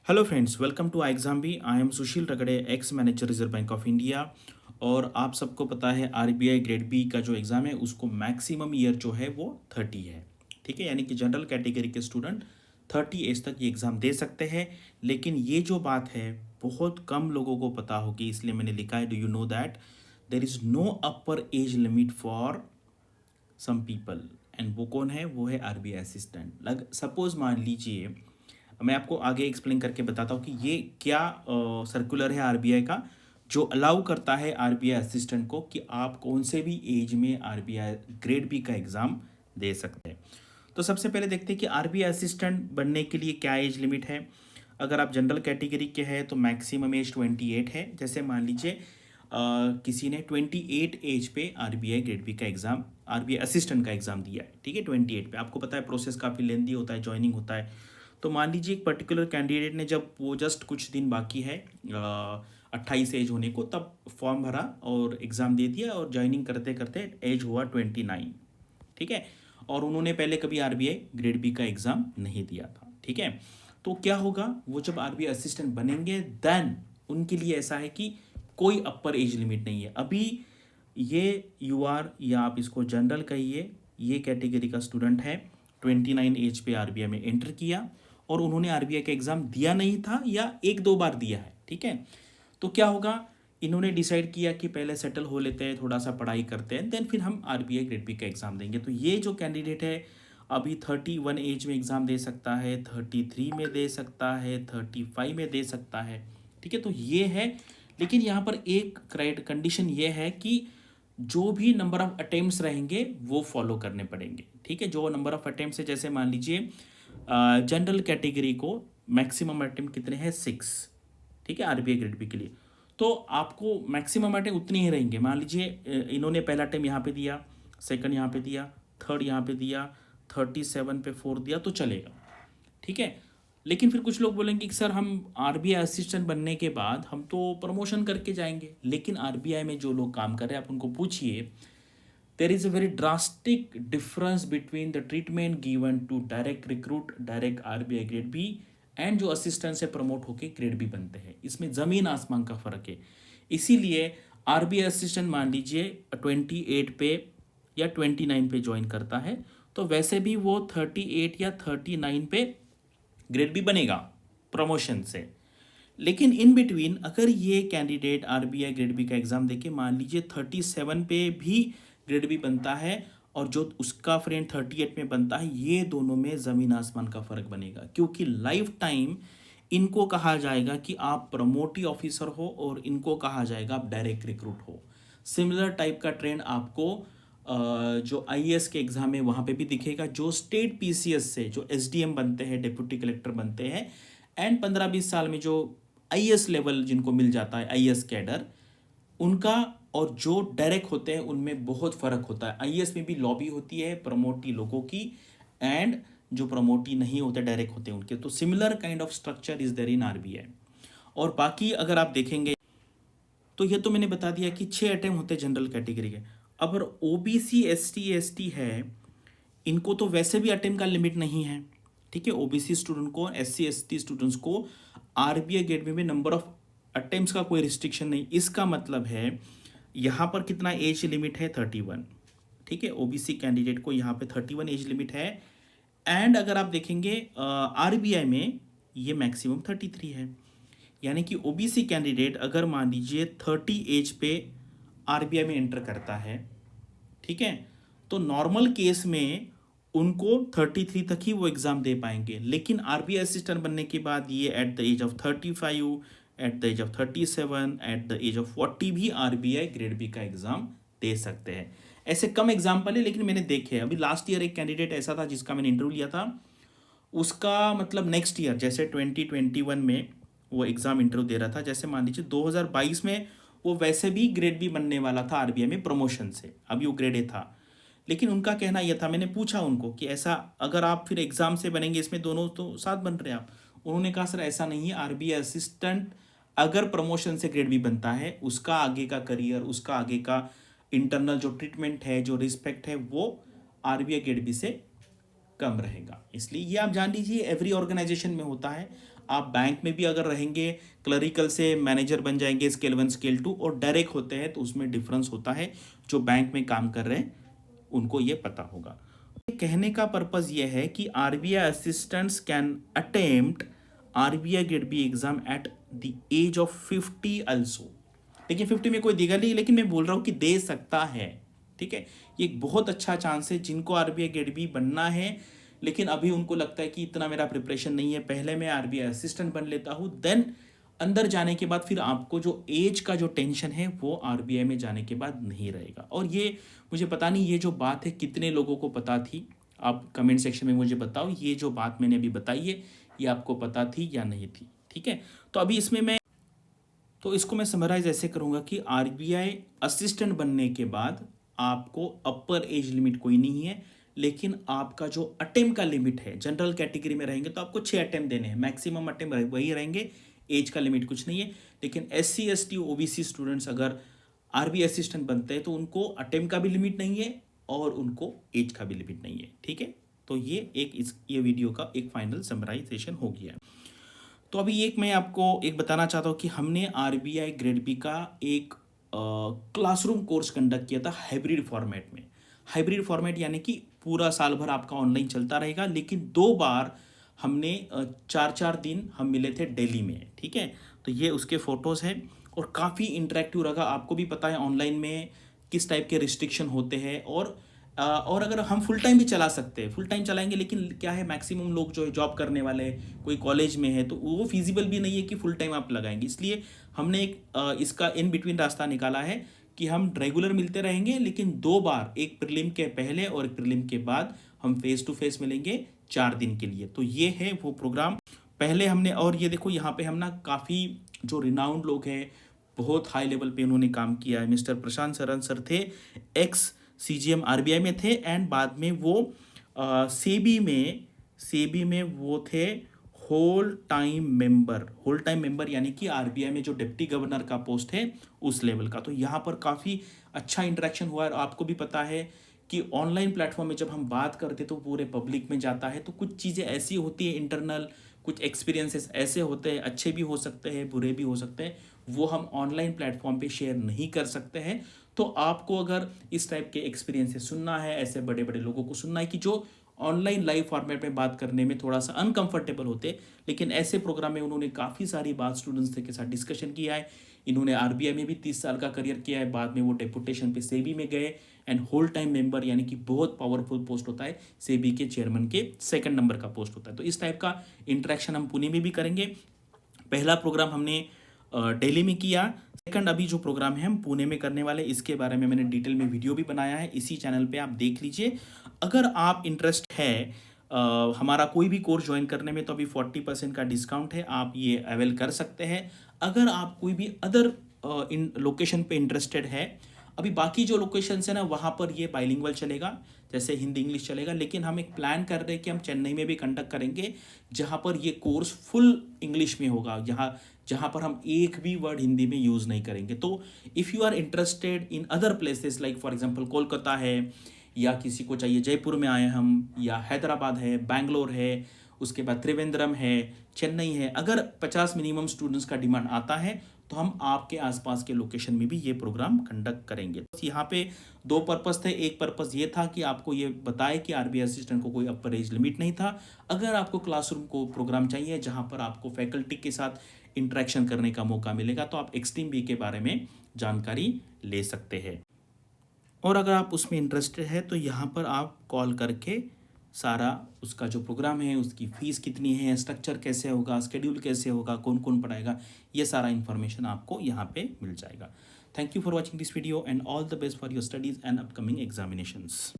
Hello friends, welcome to exam B. I am Sushil Ragade, ex manager Reserve Bank of India. और आप सबको पता है आरबीआई ग्रेड बी का जो एग्ज़ाम है उसको मैक्सिमम ईयर जो है वो 30 है। ठीक है, यानी कि जनरल कैटेगरी के स्टूडेंट 30 एज तक ये एग्ज़ाम दे सकते हैं। लेकिन ये जो बात है बहुत कम लोगों को पता होगी, इसलिए मैंने लिखा है, do you know that there is no upper age limit for some people. And वो कौन है? वो है आरबीआई असिस्टेंट। लग सपोज मान लीजिए, मैं आपको आगे एक्सप्लेन करके बताता हूँ कि ये क्या सर्कुलर है आरबीआई का जो अलाउ करता है आरबीआई असिस्टेंट को कि आप कौन से भी एज में आरबीआई ग्रेड बी का एग्ज़ाम दे सकते हैं। तो सबसे पहले देखते हैं कि आरबीआई असिस्टेंट बनने के लिए क्या एज लिमिट है। अगर आप जनरल कैटेगरी के हैं तो मैक्सिमम एज 28 है। जैसे मान लीजिए किसी ने 28 एज पे आरबीआई ग्रेड बी का एग्ज़ाम, आरबीआई असिस्टेंट का एग्ज़ाम दिया है। ठीक है, 28 पे आपको पता है प्रोसेस काफ़ी लेंदी होता है, ज्वाइनिंग होता है। तो मान लीजिए एक पर्टिकुलर कैंडिडेट ने, जब वो जस्ट कुछ दिन बाकी है 28 एज होने को, तब फॉर्म भरा और एग्ज़ाम दे दिया और ज्वाइनिंग करते करते एज हुआ 29। ठीक है, और उन्होंने पहले कभी आरबीआई ग्रेड बी का एग्ज़ाम नहीं दिया था। ठीक है, तो क्या होगा, वो जब आरबीआई असिस्टेंट बनेंगे देन उनके लिए ऐसा है कि कोई अपर एज लिमिट नहीं है। अभी ये यू आर, या आप इसको जनरल कहिए, ये कैटेगरी का स्टूडेंट है, 29 एज पे आरबीआई में एंटर किया और उन्होंने आरबीआई का एग्ज़ाम दिया नहीं था या एक दो बार दिया है। ठीक है, तो क्या होगा, इन्होंने डिसाइड किया कि पहले सेटल हो लेते हैं, थोड़ा सा पढ़ाई करते हैं, देन फिर हम आरबीआई ग्रेड बी का एग्ज़ाम देंगे। तो ये जो कैंडिडेट है अभी 31 एज में एग्ज़ाम दे सकता है, 33 में दे सकता है, 35 में दे सकता है। ठीक है, तो ये है। लेकिन यहाँ पर एक कंडीशन ये है कि जो भी नंबर ऑफ अटेम्प्ट्स रहेंगे वो फॉलो करने पड़ेंगे। ठीक है, जो नंबर ऑफ अटेम्प्ट्स है, जैसे मान लीजिए जनरल कैटेगरी को मैक्सिमम अटेम्प्ट कितने हैं? 6। ठीक है, आरबीआई ग्रेड बी के लिए तो आपको मैक्सिमम अटेम्प्ट उतने ही रहेंगे। मान लीजिए इन्होंने पहला अटेम्प्ट यहाँ पे दिया, सेकंड यहाँ पे दिया, थर्ड यहाँ पे दिया, 37 पे 4 दिया तो चलेगा। ठीक है, लेकिन फिर कुछ लोग बोलेंगे कि सर हम आरबीआई असिस्टेंट बनने के बाद हम तो प्रमोशन करके जाएंगे। लेकिन आरबीआई में जो लोग काम कर रहे हैं आप उनको पूछिए, there is a very drastic difference between the treatment given to direct recruit, direct RBI grade B, and जो असिस्टेंट से प्रमोट होके ग्रेड बी बनते हैं, इसमें ज़मीन आसमान का फ़र्क है। इसीलिए आरबीआई असिस्टेंट मान लीजिए 28 पे या 29 पे ज्वाइन करता है तो वैसे भी वो 38 या 39 पे ग्रेड बी बनेगा प्रमोशन से। लेकिन इन बिटवीन अगर ये कैंडिडेट आरबीआई ग्रेड बी का एग्ज़ाम देके मान लीजिए 37 पे भी ग्रेड बी बनता है और जो उसका फ्रेंड 38 में बनता है, ये दोनों में ज़मीन आसमान का फ़र्क बनेगा। क्योंकि लाइफ टाइम इनको कहा जाएगा कि आप प्रमोटी ऑफिसर हो और इनको कहा जाएगा आप डायरेक्ट रिक्रूट हो। सिमिलर टाइप का ट्रेंड आपको जो आईएएस के एग्ज़ाम है वहाँ पे भी दिखेगा। जो स्टेट पीसीएस से जो एसडीएम बनते हैं, डिप्टी कलेक्टर बनते हैं, एंड 15-20 साल में जो आईएएस लेवल जिनको मिल जाता है, आईएएस कैडर, उनका और जो डायरेक्ट होते हैं उनमें बहुत फ़र्क होता है। आईएएस में भी लॉबी होती है प्रमोटी लोगों की, एंड जो प्रमोटी नहीं होते डायरेक्ट होते हैं उनके। तो similar kind of structure is there in RBI. और बाकी अगर आप देखेंगे तो ये तो मैंने बता दिया कि 6 अटेम्प्ट होते हैं जनरल कैटेगरी के। अब अगर ओबीसी एसटी है, इनको तो वैसे भी अटेम्प्ट का लिमिट नहीं है। ठीक है, ओबीसी स्टूडेंट को, एससी एसटी स्टूडेंट्स को आरबीआई गेट में नंबर ऑफ अटेम्प्ट्स का कोई रिस्ट्रिक्शन नहीं। इसका मतलब है यहाँ पर कितना एज लिमिट है? 31। ठीक है, ओबीसी कैंडिडेट को यहाँ पे 31 एज लिमिट है। एंड अगर आप देखेंगे आरबीआई में ये मैक्सिमम 33 है। यानी कि ओबीसी कैंडिडेट अगर मान लीजिए 30 एज पे आरबीआई में एंटर करता है, ठीक है, तो नॉर्मल केस में उनको 33 तक ही वो एग्ज़ाम दे पाएंगे। लेकिन आरबीआई असिस्टेंट बनने के बाद ये at the age of 35, at the age of 37, at the age of 40 भी आरबीआई ग्रेड बी का एग्ज़ाम दे सकते हैं। ऐसे कम एग्जाम्पल है लेकिन मैंने देखे। अभी लास्ट ईयर एक कैंडिडेट ऐसा था जिसका मैंने इंटरव्यू लिया था, उसका मतलब नेक्स्ट ईयर जैसे 2021 में वो एग्ज़ाम इंटरव्यू दे रहा था। जैसे मान लीजिए 2022 में वो वैसे भी ग्रेड बी बनने वाला था आरबीआई में प्रमोशन से, अभी वो ग्रेड ए था। लेकिन उनका कहना यह था, मैंने पूछा उनको कि ऐसा अगर आप फिर एग्ज़ाम से बनेंगे, इसमें दोनों तो साथ बन रहे हैं आप। उन्होंने कहा सर ऐसा नहीं है, आरबीआई असिस्टेंट अगर प्रमोशन से ग्रेड बी बनता है, उसका आगे का करियर, उसका आगे का इंटरनल जो ट्रीटमेंट है, जो रिस्पेक्ट है, वो आरबीआई ग्रेड बी से कम रहेगा। इसलिए ये आप जान लीजिए एवरी ऑर्गेनाइजेशन में होता है। आप बैंक में भी अगर रहेंगे, क्लरिकल से मैनेजर बन जाएंगे स्केल 1 स्केल 2 और डायरेक्ट होते हैं तो उसमें डिफरेंस होता है। जो बैंक में काम कर रहे हैं उनको ये पता होगा। कहने का पर्पज़ ये है कि RBI assistants can attempt RBI grade B exam at the age of 50 also. लेकिन 50 में कोई देगा नहीं, लेकिन मैं बोल रहा हूँ कि दे सकता है। ठीक है, ये एक बहुत अच्छा चांस है जिनको आरबीआई ग्रेड बी बनना है, लेकिन अभी उनको लगता है कि इतना मेरा प्रिपरेशन नहीं है, पहले मैं आरबीआई असिस्टेंट बन लेता हूँ, देन अंदर जाने के बाद फिर आपको जो एज का जो टेंशन है वो आरबीआई में जाने के बाद नहीं रहेगा। और ये मुझे पता नहीं ये जो बात है कितने लोगों को पता थी, आप कमेंट सेक्शन में मुझे बताओ ये जो बात मैंने अभी बताई है ये आपको पता थी या नहीं थी। ठीक है, तो अभी इसमें मैं तो इसको मैं समराइज ऐसे करूँगा कि आरबीआई असिस्टेंट बनने के बाद आपको अपर एज लिमिट कोई नहीं है, लेकिन आपका जो अटेम्प्ट का लिमिट है, जनरल कैटेगरी में रहेंगे तो आपको 6 अटेम्प्ट देने हैं, मैक्सिमम अटेम्प्ट वही रहेंगे, एज का लिमिट कुछ नहीं है। लेकिन SC ST OBC स्टूडेंट्स अगर आरबीआई असिस्टेंट बनते हैं तो उनको अटेम्प्ट का भी लिमिट नहीं है और उनको एज का भी लिमिट नहीं है। ठीक है, तो ये वीडियो का एक फाइनल समराइजेशन हो गया। तो अभी एक मैं आपको एक बताना चाहता हूँ कि हमने आरबीआई ग्रेड बी का एक क्लासरूम कोर्स कंडक्ट किया था हाइब्रिड फॉर्मेट में। हाइब्रिड फॉर्मेट यानी कि पूरा साल भर आपका ऑनलाइन चलता रहेगा, लेकिन 2 बार हमने 4-4 दिन हम मिले थे दिल्ली में। ठीक है, तो ये उसके फ़ोटोज़ हैं और काफ़ी इंटरेक्टिव रहा। आपको भी पता है ऑनलाइन में किस टाइप के रिस्ट्रिक्शन होते हैं, और अगर हम फुल टाइम भी चला सकते हैं, फुल टाइम चलाएंगे, लेकिन क्या है मैक्सिमम लोग जो है जॉब करने वाले, कोई कॉलेज में है, तो वो फिजिबल भी नहीं है कि फुल टाइम आप लगाएंगे। इसलिए हमने एक इसका इन बिटवीन रास्ता निकाला है कि हम रेगुलर मिलते रहेंगे, लेकिन 2 बार, एक प्रीलिम के पहले और एक प्रीलिम के बाद हम फेस टू फेस मिलेंगे 4 दिन के लिए। तो ये है वो प्रोग्राम पहले हमने। और ये देखो यहाँ पे हम ना काफ़ी जो रिनाउंड लोग हैं, बहुत हाई लेवल पे उन्होंने काम किया है। मिस्टर प्रशांत सरन सर थे, एक्स CGM आरबीआई में थे, एंड बाद में वो सेबी में वो थे होल टाइम मेंबर यानी कि आरबीआई में जो डिप्टी गवर्नर का पोस्ट है उस लेवल का। तो यहाँ पर काफ़ी अच्छा इंटरेक्शन हुआ है। और आपको भी पता है कि ऑनलाइन प्लेटफॉर्म में जब हम बात करते तो पूरे पब्लिक में जाता है, तो कुछ चीज़ें ऐसी होती है इंटरनल, कुछ एक्सपीरियंसेस ऐसे होते हैं, अच्छे भी हो सकते हैं बुरे भी हो सकते हैं, वो हम ऑनलाइन प्लेटफॉर्म पे शेयर नहीं कर सकते हैं। तो आपको अगर इस टाइप के एक्सपीरियंसेस सुनना है, ऐसे बड़े बड़े लोगों को सुनना है कि जो ऑनलाइन लाइव फॉर्मेट में बात करने में थोड़ा सा अनकंफर्टेबल होते, लेकिन ऐसे प्रोग्राम में उन्होंने काफ़ी सारी बात स्टूडेंट्स के साथ डिस्कशन किया है। इन्होंने आरबीआई में भी 30 साल का करियर किया है, बाद में वो डेपुटेशन पे सेबी में गए, एंड होल टाइम मेंबर यानी कि बहुत पावरफुल पोस्ट होता है, सेबी के चेयरमैन के 2nd नंबर का पोस्ट होता है। तो इस टाइप का इंटरेक्शन हम पुणे में भी करेंगे। पहला प्रोग्राम हमने दिल्ली में किया, सेकंड अभी जो प्रोग्राम है हम पुणे में करने वाले, इसके बारे में मैंने डिटेल में वीडियो भी बनाया है, इसी चैनल पे आप देख लीजिए। अगर आप इंटरेस्ट है हमारा कोई भी कोर्स ज्वाइन करने में, तो अभी 40% का डिस्काउंट है, आप ये अवेल कर सकते हैं। अगर आप कोई भी अदर इन लोकेशन पे इंटरेस्टेड है, अभी बाकी जो लोकेशंस है ना वहाँ पर ये बाइलिंगुअल चलेगा, जैसे हिंदी इंग्लिश चलेगा, लेकिन हम एक प्लान कर रहे हैं कि हम चेन्नई में भी कंडक्ट करेंगे, जहाँ पर ये कोर्स फुल इंग्लिश में होगा, जहाँ पर हम एक भी वर्ड हिंदी में यूज़ नहीं करेंगे। तो if you are interested in other places like for example Kolkata है, या किसी को चाहिए जयपुर में आए हम, या हैदराबाद है, बैंगलोर है, उसके बाद त्रिवेंद्रम है, चेन्नई है, अगर 50 मिनिमम स्टूडेंट्स का डिमांड आता है तो हम आपके आसपास के लोकेशन में भी ये प्रोग्राम कंडक्ट करेंगे। तो यहाँ पे 2 पर्पस थे। एक पर्पस ये था कि आपको ये बताए कि आरबीआई असिस्टेंट को कोई अपर एज लिमिट नहीं था। अगर आपको क्लासरूम को प्रोग्राम चाहिए जहाँ पर आपको फैकल्टी के साथ इंटरेक्शन करने का मौका मिलेगा, तो आप एक्सट्रीम बी के बारे में जानकारी ले सकते हैं। और अगर आप उसमें इंटरेस्टेड है तो यहाँ पर आप कॉल करके सारा उसका जो प्रोग्राम है, उसकी फ़ीस कितनी है, स्ट्रक्चर कैसे होगा, शेड्यूल कैसे होगा, कौन कौन पढ़ाएगा, ये सारा इन्फॉर्मेशन आपको यहाँ पे मिल जाएगा। Thank you for watching this video and all the best for your studies and upcoming examinations.